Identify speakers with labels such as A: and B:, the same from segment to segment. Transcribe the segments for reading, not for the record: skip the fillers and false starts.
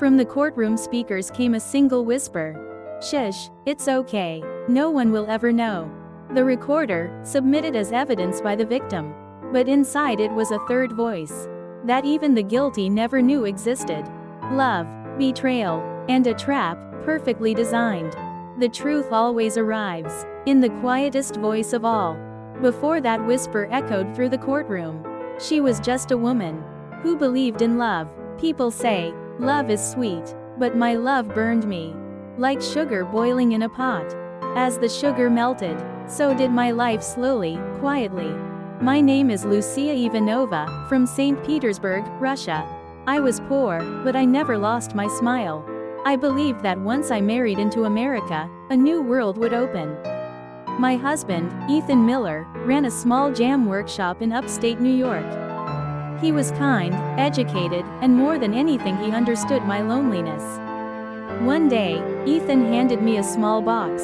A: From the courtroom speakers came a single whisper. Shush, it's okay. No one will ever know. The recorder, submitted as evidence by the victim. But inside it was a third voice. That even the guilty never knew existed. Love, betrayal, and a trap, perfectly designed. The truth always arrives, in the quietest voice of all. Before that whisper echoed through the courtroom. She was just a woman who believed in love. People say, love is sweet, but my love burned me. Like sugar boiling in a pot. As the sugar melted, so did my life slowly, quietly. My name is Lucia Ivanova, from St. Petersburg, Russia. I was poor, but I never lost my smile. I believed that once I married into America, a new world would open. My husband, Ethan Miller, ran a small jam workshop in upstate New York. He was kind, educated, and more than anything he understood my loneliness. One day, Ethan handed me a small box.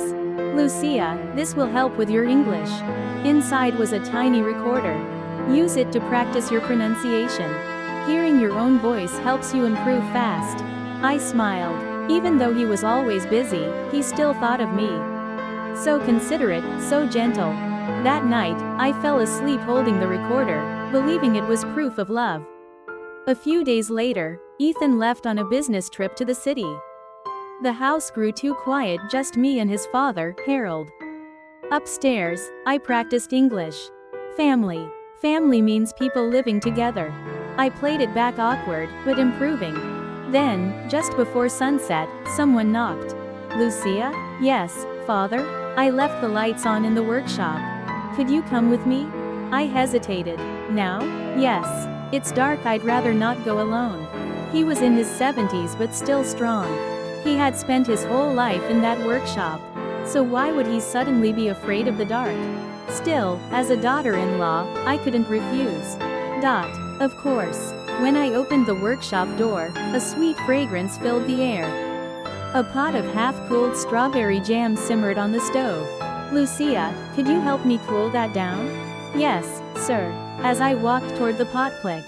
A: Lucia, this will help with your English. Inside was a tiny recorder. Use it to practice your pronunciation. Hearing your own voice helps you improve fast. I smiled. Even though he was always busy, he still thought of me. So considerate, so gentle. That night, I fell asleep holding the recorder, believing it was proof of love. A few days later, Ethan left on a business trip to the city. The house grew too quiet, just me and his father, Harold. Upstairs, I practiced English. Family. Family means people living together. I played it back awkward, but improving. Then, just before sunset, someone knocked. Lucia? Yes, father? I left the lights on in the workshop. Could you come with me? I hesitated. Now? Yes. It's dark, I'd rather not go alone. He was in his 70s but still strong. He had spent his whole life in that workshop. So why would he suddenly be afraid of the dark? Still, as a daughter-in-law, I couldn't refuse. Of course. When I opened the workshop door, a sweet fragrance filled the air. A pot of half-cooled strawberry jam simmered on the stove. Lucia, could you help me cool that down? Yes, sir. As I walked toward the pot, click.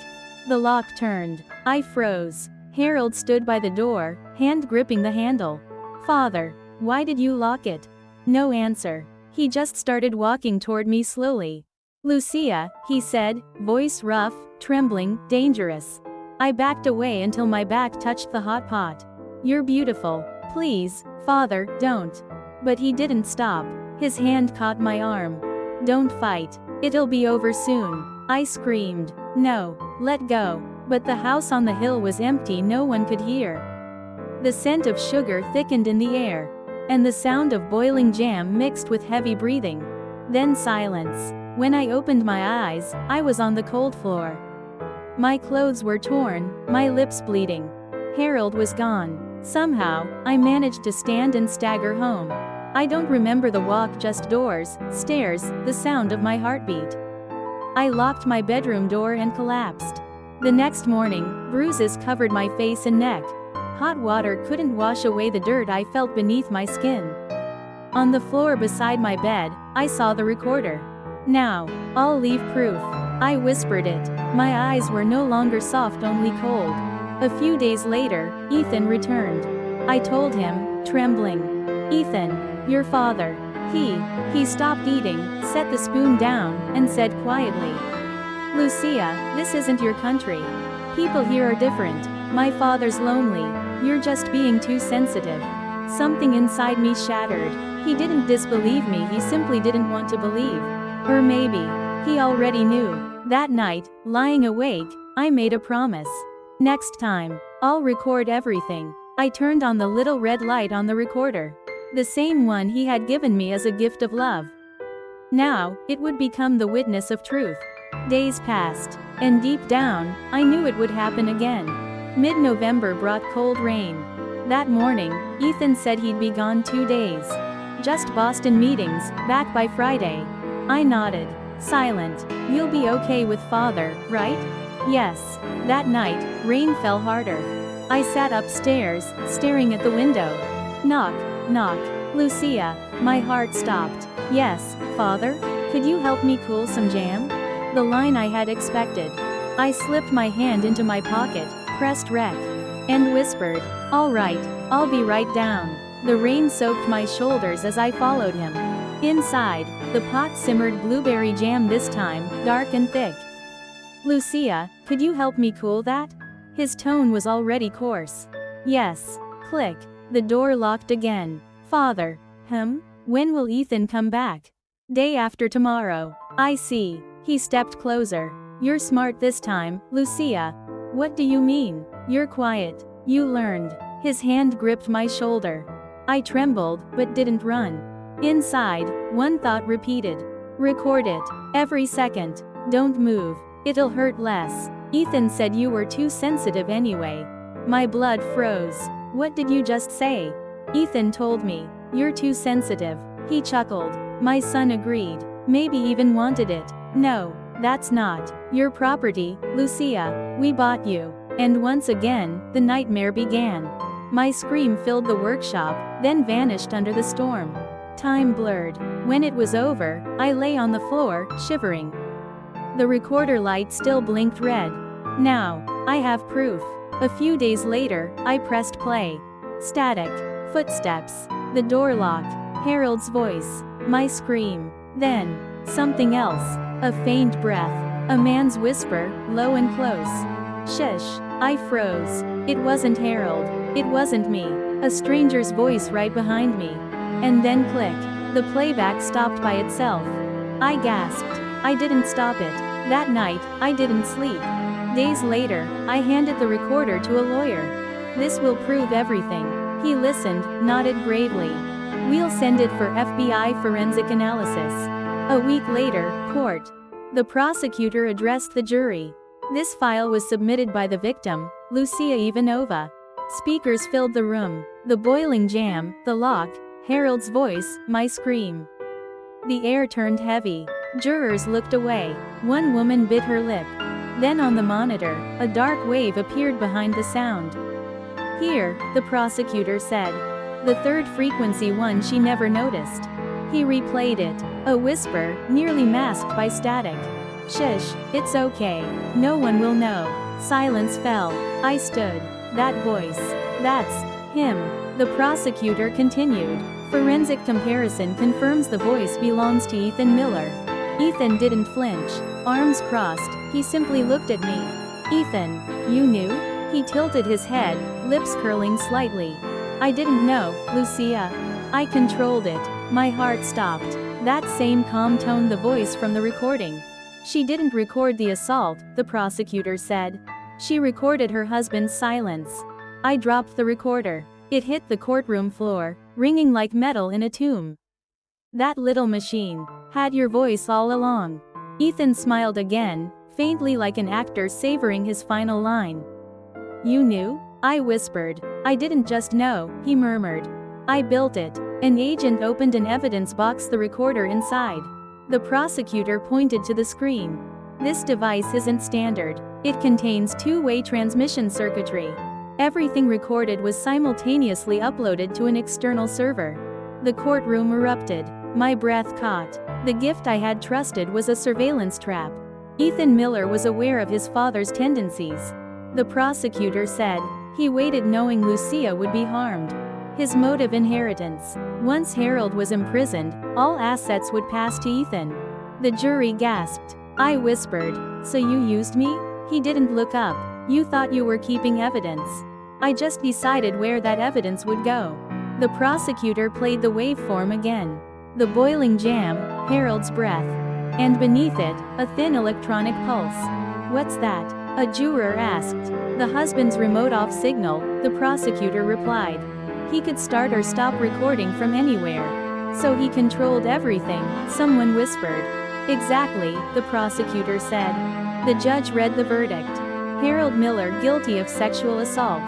A: The lock turned. I froze. Harold stood by the door, hand gripping the handle. Father, why did you lock it? No answer. He just started walking toward me slowly. Lucia, he said, voice rough, trembling, dangerous. I backed away until my back touched the hot pot. You're beautiful. Please, father, don't. But he didn't stop. His hand caught my arm. Don't fight. It'll be over soon. I screamed. No, let go. But the house on the hill was empty, no one could hear. The scent of sugar thickened in the air. And the sound of boiling jam mixed with heavy breathing. Then silence. When I opened my eyes, I was on the cold floor. My clothes were torn, my lips bleeding. Harold was gone. Somehow, I managed to stand and stagger home. I don't remember the walk, just doors, stairs, the sound of my heartbeat. I locked my bedroom door and collapsed. The next morning, bruises covered my face and neck. Hot water couldn't wash away the dirt I felt beneath my skin. On the floor beside my bed, I saw the recorder. Now, I'll leave proof. I whispered it. My eyes were no longer soft, only cold. A few days later, Ethan returned. I told him, trembling. Ethan, your father. He stopped eating, set the spoon down, and said quietly, Lucia, this isn't your country. People here are different. My father's lonely. You're just being too sensitive. Something inside me shattered. He didn't disbelieve me, he simply didn't want to believe. Or maybe, he already knew. That night, lying awake, I made a promise. Next time, I'll record everything. I turned on the little red light on the recorder. The same one he had given me as a gift of love. Now, it would become the witness of truth. Days passed, and deep down, I knew it would happen again. Mid-November brought cold rain. That morning, Ethan said he'd be gone 2 days. Just Boston meetings, back by Friday. I nodded, silent. You'll be okay with father, right? Yes. That night, rain fell harder. I sat upstairs, staring at the window. Knock, knock. Lucia. My heart stopped. Yes, father? Could you help me cool some jam? The line I had expected. I slipped my hand into my pocket, pressed rec. and whispered, "All right, I'll be right down." The rain soaked my shoulders as I followed him. Inside, the pot simmered blueberry jam this time, dark and thick. "Lucia, could you help me cool that?" His tone was already coarse. "Yes." Click. The door locked again. "Father. When will Ethan come back?" "Day after tomorrow." "I see." He stepped closer. "You're smart this time, Lucia." "What do you mean?" "You're quiet. You learned." His hand gripped my shoulder. I trembled, but didn't run. Inside, one thought repeated. "Record it. Every second. Don't move. It'll hurt less." "Ethan said you were too sensitive anyway." My blood froze. "What did you just say?" "Ethan told me. You're too sensitive." He chuckled. My son agreed. Maybe even wanted it. "No, that's not your property, Lucia. We bought you." And once again, the nightmare began. My scream filled the workshop, then vanished under the storm. Time blurred. When it was over, I lay on the floor, shivering. The recorder light still blinked red. Now, I have proof. A few days later, I pressed play. Static. Footsteps. The door lock. Harold's voice. My scream. Then, something else. A faint breath. A man's whisper, low and close. "Shush." I froze. It wasn't Harold. It wasn't me. A stranger's voice right behind me. And then click. The playback stopped by itself. I gasped. I didn't stop it. That night, I didn't sleep. Days later, I handed the recorder to a lawyer. "This will prove everything." He listened, nodded gravely. "We'll send it for FBI forensic analysis." A week later, court. The prosecutor addressed the jury. This file was submitted by the victim, Lucia Ivanova. Speakers filled the room. The boiling jam, the lock, Harold's voice, my scream. The air turned heavy. Jurors looked away. One woman bit her lip. Then on the monitor, a dark wave appeared behind the sound. "Here," the prosecutor said. The third frequency one she never noticed. He replayed it. A whisper, nearly masked by static. "Shush, it's okay. No one will know." Silence fell. I stood. That voice. "That's him." The prosecutor continued. "Forensic comparison confirms the voice belongs to Ethan Miller." Ethan didn't flinch. Arms crossed, he simply looked at me. "Ethan, you knew?" He tilted his head, lips curling slightly. "I didn't know, Lucia." I controlled it. My heart stopped. That same calm tone, the voice from the recording. "She didn't record the assault," the prosecutor said. "She recorded her husband's silence." I dropped the recorder. It hit the courtroom floor, ringing like metal in a tomb. "That little machine had your voice all along." Ethan smiled again, faintly like an actor savoring his final line. "You knew?" I whispered. "I didn't just know," he murmured. "I built it." An agent opened an evidence box, the recorder inside. The prosecutor pointed to the screen. "This device isn't standard. It contains two-way transmission circuitry." Everything recorded was simultaneously uploaded to an external server. The courtroom erupted. My breath caught. The gift I had trusted was a surveillance trap. Ethan Miller was aware of his father's tendencies. The prosecutor said. He waited knowing Lucia would be harmed. His motive: inheritance. Once Harold was imprisoned, all assets would pass to Ethan. The jury gasped. I whispered, "So you used me?" He didn't look up. "You thought you were keeping evidence. I just decided where that evidence would go." The prosecutor played the waveform again. The boiling jam, Harold's breath. And beneath it, a thin electronic pulse. "What's that?" a juror asked. "The husband's remote off signal," the prosecutor replied. "He could start or stop recording from anywhere. So he controlled everything," someone whispered. "Exactly," the prosecutor said. The judge read the verdict. Harold Miller guilty of sexual assault.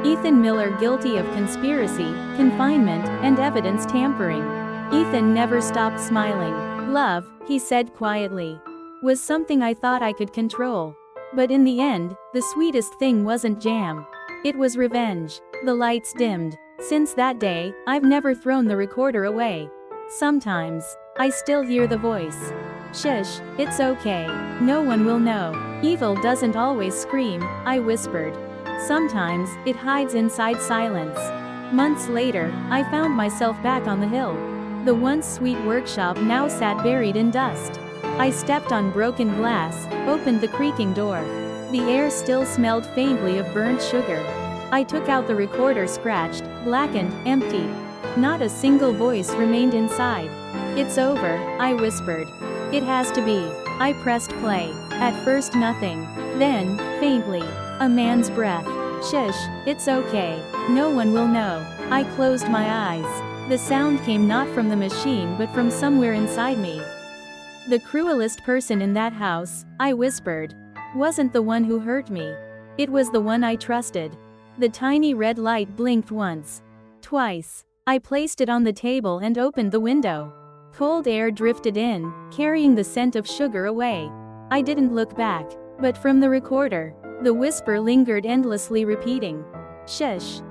A: Ethan Miller guilty of conspiracy, confinement, and evidence tampering. Ethan never stopped smiling. "Love," he said quietly, "was something I thought I could control. But in the end, the sweetest thing wasn't jam. It was revenge." The lights dimmed. Since that day, I've never thrown the recorder away. Sometimes, I still hear the voice. "Shush, it's okay. No one will know. Evil doesn't always scream," I whispered. Sometimes, it hides inside silence. Months later, I found myself back on the hill. The once sweet workshop now sat buried in dust. I stepped on broken glass, opened the creaking door. The air still smelled faintly of burnt sugar. I took out the recorder, scratched, blackened, empty. Not a single voice remained inside. "It's over," I whispered. "It has to be." I pressed play. At first nothing. Then, faintly, a man's breath. "Shush, it's okay. No one will know." I closed my eyes. The sound came not from the machine but from somewhere inside me. "The cruelest person in that house," I whispered, "wasn't the one who hurt me. It was the one I trusted." The tiny red light blinked once. Twice. I placed it on the table and opened the window. Cold air drifted in, carrying the scent of sugar away. I didn't look back. But from the recorder, the whisper lingered, endlessly repeating, "Shush."